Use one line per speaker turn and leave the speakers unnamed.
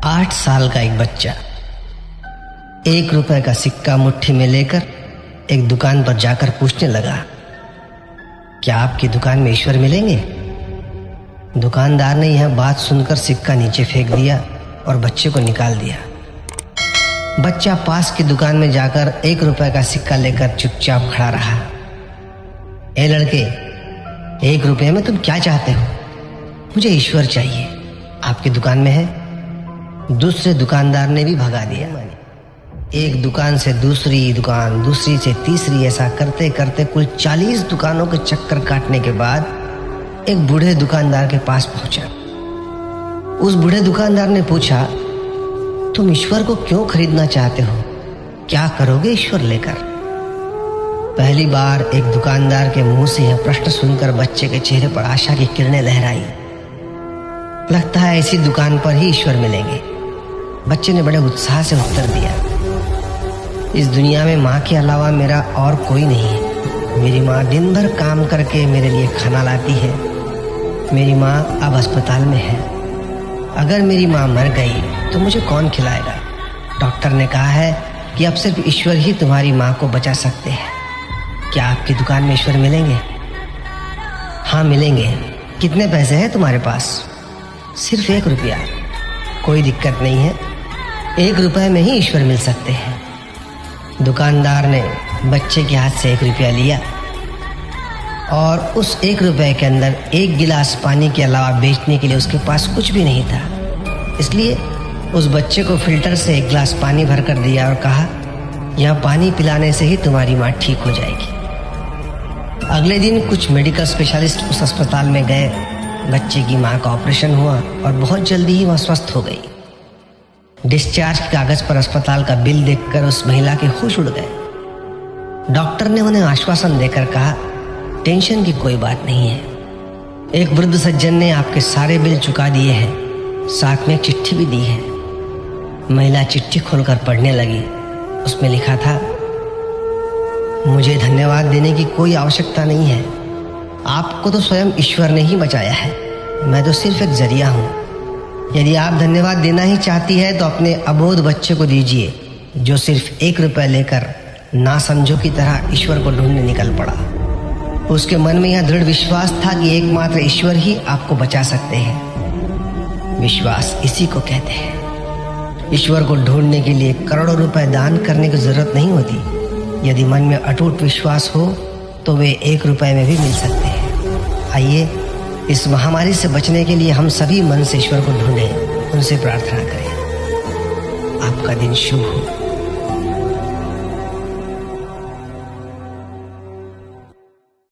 8 साल का एक बच्चा 1 रुपए का सिक्का मुट्ठी में लेकर एक दुकान पर जाकर पूछने लगा, क्या आपकी दुकान में ईश्वर मिलेंगे? दुकानदार ने यह बात सुनकर सिक्का नीचे फेंक दिया और बच्चे को निकाल दिया। बच्चा पास की दुकान में जाकर 1 रुपए का सिक्का लेकर चुपचाप खड़ा रहा। ए लड़के, 1 रुपए में तुम क्या चाहते हो? मुझे ईश्वर चाहिए, आपकी दुकान में है? दूसरे दुकानदार ने भी भगा दिया। एक दुकान से दूसरी दुकान, दूसरी से तीसरी, ऐसा करते करते कुल 40 दुकानों के चक्कर काटने के बाद एक बूढ़े दुकानदार के पास पहुंचा। उस बूढ़े दुकानदार ने पूछा, तुम ईश्वर को क्यों खरीदना चाहते हो? क्या करोगे ईश्वर लेकर? पहली बार एक दुकानदार के मुंह से यह प्रश्न सुनकर बच्चे के चेहरे पर आशा की किरणें लहराई। लगता है ऐसी दुकान पर ही ईश्वर मिलेंगे। बच्चे ने बड़े उत्साह से उत्तर दिया, इस दुनिया में माँ के अलावा मेरा और कोई नहीं है। मेरी माँ दिन भर काम करके मेरे लिए खाना लाती है। मेरी माँ अब अस्पताल में है। अगर मेरी माँ मर गई तो मुझे कौन खिलाएगा? डॉक्टर ने कहा है कि अब सिर्फ ईश्वर ही तुम्हारी माँ को बचा सकते हैं। क्या आपकी दुकान में ईश्वर मिलेंगे? हाँ मिलेंगे। कितने पैसे हैं तुम्हारे पास? सिर्फ 1 रुपया। कोई दिक्कत नहीं है, 1 रुपए में ही ईश्वर मिल सकते हैं। दुकानदार ने बच्चे के हाथ से 1 रुपया लिया और उस 1 रुपए के अंदर 1 गिलास पानी के अलावा बेचने के लिए उसके पास कुछ भी नहीं था। इसलिए उस बच्चे को फिल्टर से 1 गिलास पानी भर कर दिया और कहा, यह पानी पिलाने से ही तुम्हारी माँ ठीक हो जाएगी। अगले दिन कुछ मेडिकल स्पेशलिस्ट उस अस्पताल में गए। बच्चे की माँ का ऑपरेशन हुआ और बहुत जल्दी ही वह स्वस्थ हो गई। डिस्चार्ज के कागज पर अस्पताल का बिल देखकर उस महिला के होश उड़ गए। डॉक्टर ने उन्हें आश्वासन देकर कहा, टेंशन की कोई बात नहीं है। एक वृद्ध सज्जन ने आपके सारे बिल चुका दिए हैं, साथ में एक चिट्ठी भी दी है। महिला चिट्ठी खोलकर पढ़ने लगी। उसमें लिखा था, मुझे धन्यवाद देने की कोई आवश्यकता नहीं है। आपको तो स्वयं ईश्वर ने ही बचाया है। मैं तो सिर्फ एक जरिया हूँ। यदि आप धन्यवाद देना ही चाहती है तो अपने अबोध बच्चे को दीजिए, जो सिर्फ 1 रुपया लेकर ना समझो की तरह ईश्वर को ढूंढने निकल पड़ा। उसके मन में यह दृढ़ विश्वास था कि एकमात्र ईश्वर ही आपको बचा सकते हैं। विश्वास इसी को कहते हैं। ईश्वर को ढूंढने के लिए करोड़ों रुपए दान करने की जरूरत नहीं होती। यदि मन में अटूट विश्वास हो तो वे 1 रुपए में भी मिल सकते हैं। आइए इस महामारी से बचने के लिए हम सभी मन से ईश्वर को ढूंढें, उनसे प्रार्थना करें। आपका दिन शुभ हो।